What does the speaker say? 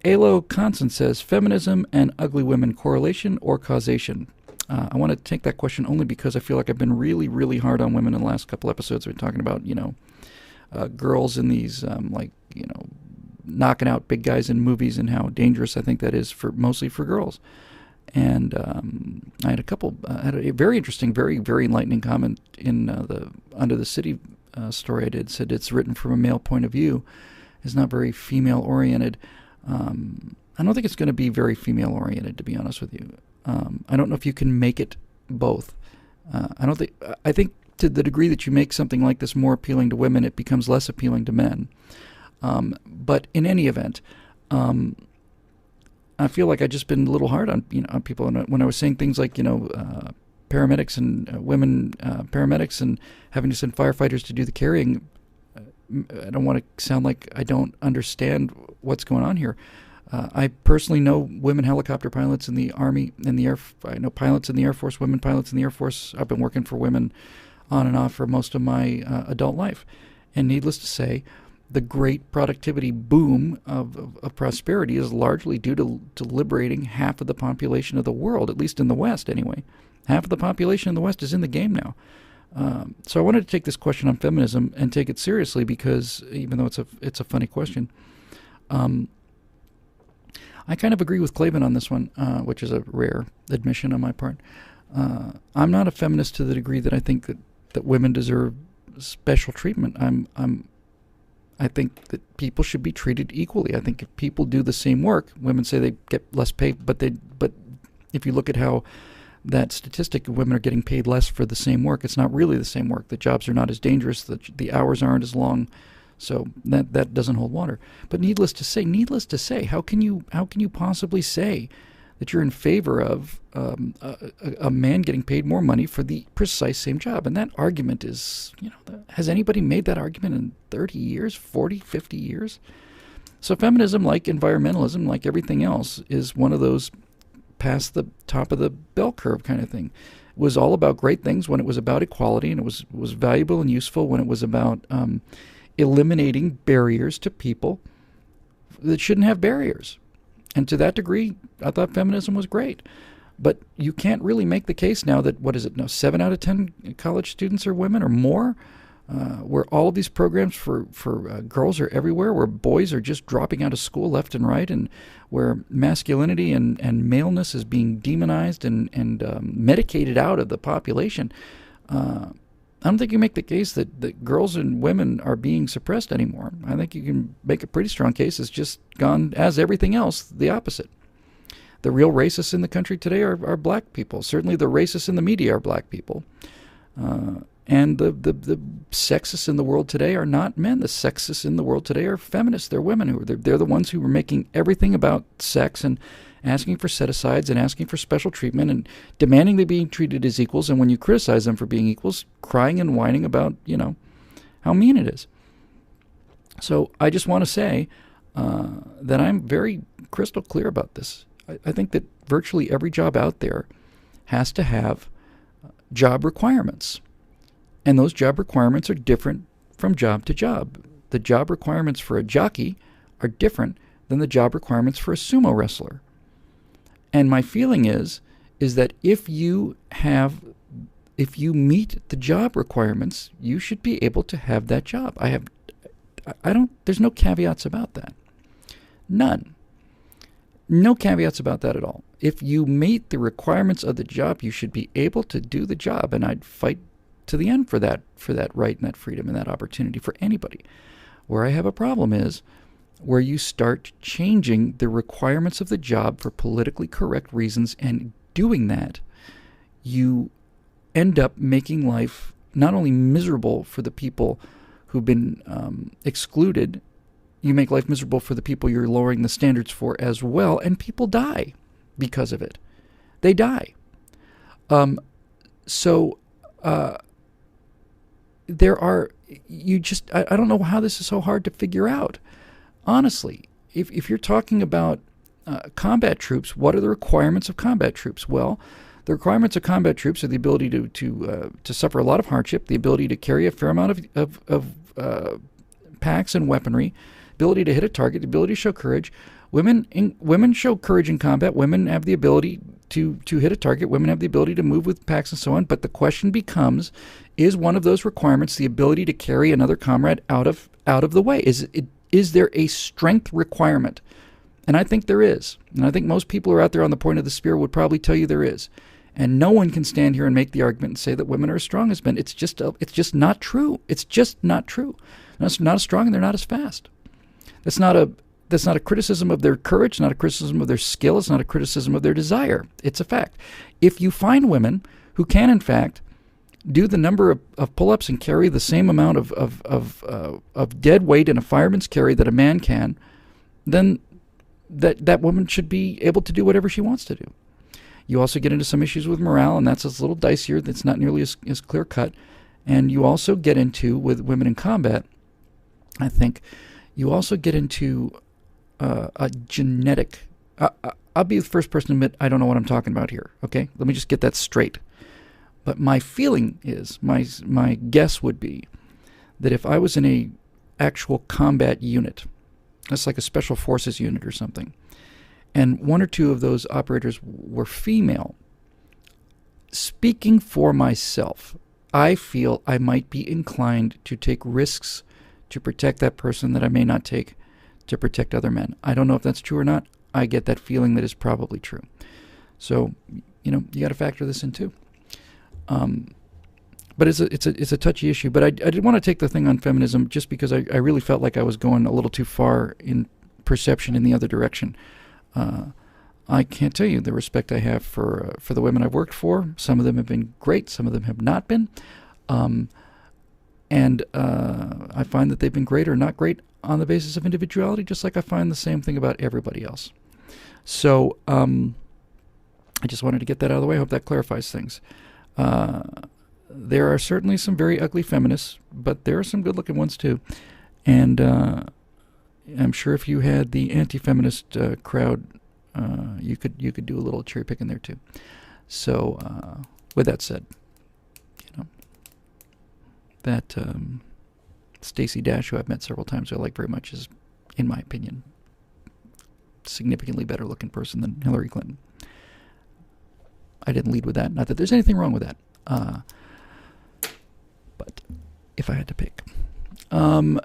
Alo Constant says, feminism and ugly women, correlation or causation? I want to take that question only because I feel like I've been really, really hard on women in the last couple episodes. We've been talking about, girls in these, knocking out big guys in movies and how dangerous I think that is for mostly for girls. And I had had a very interesting, very, very enlightening comment in the Under the City story I did. Said it's written from a male point of view. It's not very female oriented. I don't think it's going to be very female oriented, to be honest with you. I don't know if you can make it both. I think to the degree that you make something like this more appealing to women, it becomes less appealing to men. But in any event, I feel like I've just been a little hard on on people. And when I was saying things like paramedics and women paramedics and having to send firefighters to do the carrying, I don't want to sound like I don't understand what's going on here. I personally know women helicopter pilots in the Army, in the Air. I know pilots in the Air Force, women pilots in the Air Force. I've been working for women on and off for most of my adult life. And needless to say, the great productivity boom of prosperity is largely due to liberating half of the population of the world, at least in the West anyway. Half of the population in the West is in the game now. So I wanted to take this question on feminism and take it seriously because even though it's a funny question, I kind of agree with Clavin on this one, which is a rare admission on my part. I'm not a feminist to the degree that I think that women deserve special treatment. I think that people should be treated equally. I think if people do the same work, women say they get less pay, but if you look at how that statistic of women are getting paid less for the same work, it's not really the same work. The jobs are not as dangerous. The hours aren't as long. So that doesn't hold water. But needless to say, how can you possibly say that you're in favor of a man getting paid more money for the precise same job? And that argument is, has anybody made that argument in 30 years, 40, 50 years? So feminism, like environmentalism, like everything else, is one of those past the top of the bell curve kind of thing. It was all about great things when it was about equality, and it was valuable and useful when it was about eliminating barriers to people that shouldn't have barriers. And to that degree, I thought feminism was great. But you can't really make the case now that, 7 out of 10 college students are women or more, where all of these programs for girls are everywhere, where boys are just dropping out of school left and right, and where masculinity and maleness is being demonized and medicated out of the population. I don't think you make the case that girls and women are being suppressed anymore. I think you can make a pretty strong case it's just gone, as everything else, the opposite. The real racists in the country today are black people. Certainly the racists in the media are black people. And the sexists in the world today are not men. The sexists in the world today are feminists. They're women. They're the ones who are making everything about sex and asking for set-asides and asking for special treatment and demanding they be treated as equals. And when you criticize them for being equals, crying and whining about, how mean it is. So I just want to say that I'm very crystal clear about this. I think that virtually every job out there has to have job requirements. And those job requirements are different from job to job. The job requirements for a jockey are different than the job requirements for a sumo wrestler. And my feeling is that if you meet the job requirements, you should be able to have that job. There's no caveats about that. None. No caveats about that at all. If you meet the requirements of the job, you should be able to do the job, and I'd fight to the end for that right and that freedom and that opportunity for anybody. Where I have a problem is where you start changing the requirements of the job for politically correct reasons, and doing that, you end up making life not only miserable for the people who've been excluded, you make life miserable for the people you're lowering the standards for as well, and people die because of it. They die. There are, I don't know how this is so hard to figure out. Honestly, if you're talking about combat troops, what are the requirements of combat troops? Well, the requirements of combat troops are the ability to suffer a lot of hardship, the ability to carry a fair amount of packs and weaponry, ability to hit a target, the ability to show courage. Women show courage in combat. Women have the ability to hit a target. Women have the ability to move with packs and so on. But the question becomes, is one of those requirements the ability to carry another comrade out of the way? Is there a strength requirement? And I think there is. And I think most people who are out there on the point of the spear would probably tell you there is. And no one can stand here and make the argument and say that women are as strong as men. It's just not true. It's just not true. They're not as strong and they're not as fast. That's not a criticism of their courage, not a criticism of their skill, it's not a criticism of their desire. It's a fact. If you find women who can, in fact, do the number of pull-ups and carry the same amount of dead weight in a fireman's carry that a man can, then that woman should be able to do whatever she wants to do. You also get into some issues with morale, and that's a little dicier. That's not nearly as clear-cut. And you also get into, with women in combat, I think, you also get into a genetic... I'll be the first person to admit I don't know what I'm talking about here, okay? Let me just get that straight. But my feeling is, my guess would be, that if I was in a actual combat unit, that's like a special forces unit or something, and one or two of those operators were female, speaking for myself, I feel I might be inclined to take risks to protect that person that I may not take to protect other men. I don't know if that's true or not. I get that feeling that is probably true. So, you got to factor this in too. But it's a touchy issue. But I did want to take the thing on feminism just because I really felt like I was going a little too far in perception in the other direction. I can't tell you the respect I have for the women I've worked for. Some of them have been great. Some of them have not been. And I find that they've been great or not great on the basis of individuality, just like I find the same thing about everybody else. So I just wanted to get that out of the way. I hope that clarifies things. There are certainly some very ugly feminists, but there are some good-looking ones too. And I'm sure if you had the anti-feminist crowd, you could do a little cherry picking there too. So with that said, that Stacey Dash, who I've met several times, who I like very much, is, in my opinion, significantly better looking person than Hillary Clinton. I didn't lead with that. Not that there's anything wrong with that. But if I had to pick.